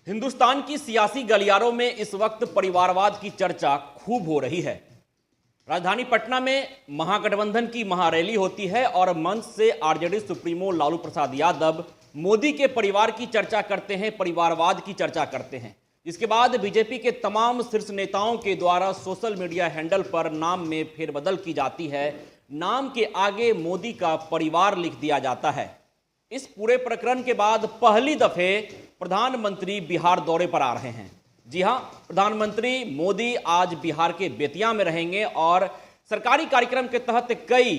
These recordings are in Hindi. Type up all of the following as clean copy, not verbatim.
हिंदुस्तान की सियासी गलियारों में इस वक्त परिवारवाद की चर्चा खूब हो रही है। राजधानी पटना में महागठबंधन की महारैली होती है और मंच से आरजेडी सुप्रीमो लालू प्रसाद यादव मोदी के परिवार की चर्चा करते हैं, परिवारवाद की चर्चा करते हैं। इसके बाद बीजेपी के तमाम शीर्ष नेताओं के द्वारा सोशल मीडिया हैंडल पर नाम में फेरबदल की जाती है। नाम के आगे मोदी का परिवार लिख दिया जाता है। इस पूरे प्रकरण के बाद पहली दफे प्रधानमंत्री बिहार दौरे पर आ रहे हैं। जी हां, प्रधानमंत्री मोदी आज बिहार के बेतिया में रहेंगे और सरकारी कार्यक्रम के तहत कई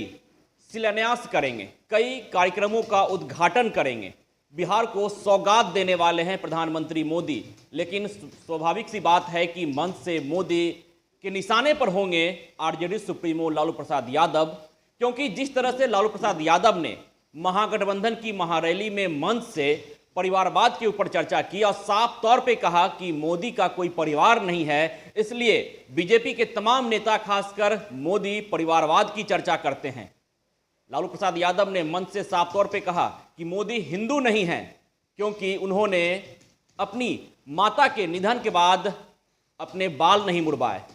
शिलान्यास करेंगे, कई कार्यक्रमों का उद्घाटन करेंगे। बिहार को सौगात देने वाले हैं प्रधानमंत्री मोदी। लेकिन स्वाभाविक सी बात है कि मंच से मोदी के निशाने पर होंगे आरजेडी सुप्रीमो लालू प्रसाद यादव, क्योंकि जिस तरह से लालू प्रसाद यादव ने महागठबंधन की महारैली में मंच से परिवारवाद के ऊपर चर्चा की और साफ तौर पे कहा कि मोदी का कोई परिवार नहीं है, इसलिए बीजेपी के तमाम नेता खासकर मोदी परिवारवाद की चर्चा करते हैं। लालू प्रसाद यादव ने मंच से साफ तौर पे कहा कि मोदी हिंदू नहीं हैं, क्योंकि उन्होंने अपनी माता के निधन के बाद अपने बाल नहीं मुड़वाए।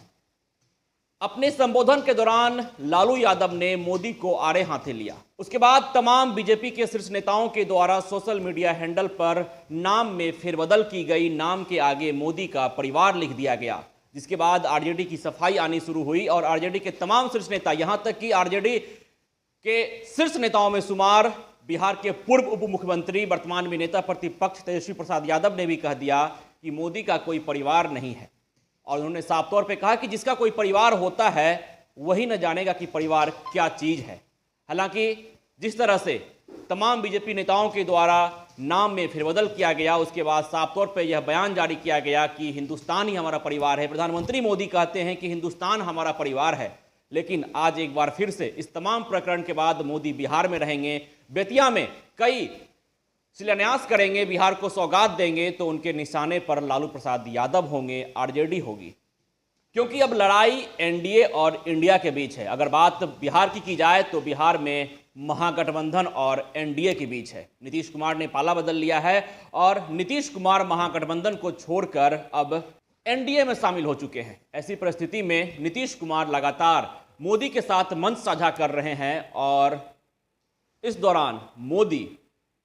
अपने संबोधन के दौरान लालू यादव ने मोदी को आड़े हाथे लिया। उसके बाद तमाम बीजेपी के शीर्ष नेताओं के द्वारा सोशल मीडिया हैंडल पर नाम में फेरबदल की गई। नाम के आगे मोदी का परिवार लिख दिया गया, जिसके बाद आरजेडी की सफाई आनी शुरू हुई और आरजेडी के तमाम शीर्ष नेता, यहां तक कि आरजेडी के शीर्ष नेताओं में शुमार बिहार के पूर्व उप मुख्यमंत्री, वर्तमान में नेता प्रतिपक्ष तेजस्वी प्रसाद यादव ने भी कह दिया कि मोदी का कोई परिवार नहीं है। और उन्होंने साफ तौर पे कहा कि जिसका कोई परिवार होता है वही न जानेगा कि परिवार क्या चीज है। हालांकि जिस तरह से तमाम बीजेपी नेताओं के द्वारा नाम में फेरबदल किया गया, उसके बाद साफ तौर पे यह बयान जारी किया गया कि हिंदुस्तान ही हमारा परिवार है। प्रधानमंत्री मोदी कहते हैं कि हिंदुस्तान हमारा परिवार है। लेकिन आज एक बार फिर से इस तमाम प्रकरण के बाद मोदी बिहार में रहेंगे, बेतिया में कई शिलान्यास करेंगे, बिहार को सौगात देंगे, तो उनके निशाने पर लालू प्रसाद यादव होंगे, आरजेडी होगी। क्योंकि अब लड़ाई एनडीए और इंडिया के बीच है। अगर बात बिहार की जाए तो बिहार में महागठबंधन और एनडीए के बीच है। नीतीश कुमार ने पाला बदल लिया है और नीतीश कुमार महागठबंधन को छोड़कर अब एनडीए में शामिल हो चुके हैं। ऐसी परिस्थिति में नीतीश कुमार लगातार मोदी के साथ मंच साझा कर रहे हैं और इस दौरान मोदी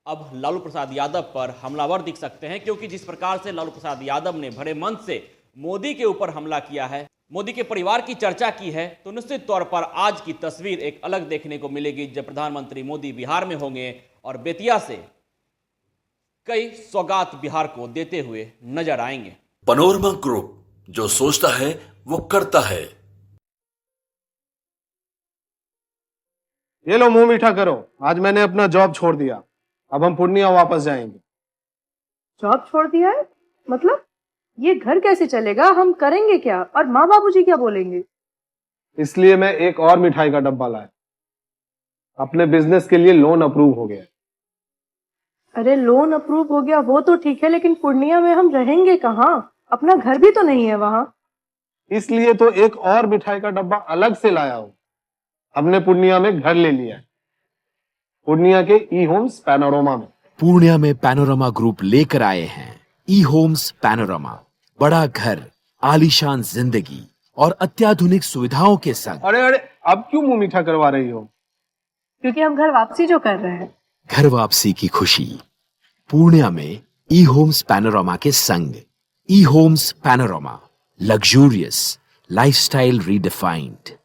अब लालू प्रसाद यादव पर हमलावर दिख सकते हैं, क्योंकि जिस प्रकार से लालू प्रसाद यादव ने भरे मंच से मोदी के ऊपर हमला किया है, मोदी के परिवार की चर्चा की है, तो निश्चित तौर पर आज की तस्वीर एक अलग देखने को मिलेगी जब प्रधानमंत्री मोदी बिहार में होंगे और बेतिया से कई सौगात बिहार को देते हुए नजर आएंगे। पैनोरमा ग्रुप, जो सोचता है वो करता है। ये लो, मुंह मीठा करो। आज मैंने अपना जॉब छोड़ दिया, अब हम पूर्णिया वापस जाएंगे। जॉब छोड़ दिया है? मतलब ये घर कैसे चलेगा? हम करेंगे क्या? और माँ बाबूजी क्या बोलेंगे? इसलिए मैं एक और मिठाई का डब्बा लाया। अपने बिजनेस के लिए लोन अप्रूव हो गया। अरे लोन अप्रूव हो गया वो तो ठीक है, लेकिन पूर्णिया में हम रहेंगे कहाँ? अपना घर भी तो नहीं है वहां। इसलिए तो एक और मिठाई का डब्बा अलग से लाया हूं। हमने पूर्णिया में घर ले लिया है, पूर्णिया के ई होम्स पैनोरमा में। पूर्णिया में पैनोरमा ग्रुप लेकर आए हैं ई होम्स पैनोरमा। बड़ा घर, आलीशान जिंदगी और अत्याधुनिक सुविधाओं के संग। अरे अरे, अब क्यों मुंह मीठा करवा रही हो? क्योंकि हम घर वापसी जो कर रहे हैं। घर वापसी की खुशी पूर्णिया में ई होम्स पैनोरमा के संग। ई Homes Panorama, luxurious lifestyle redefined.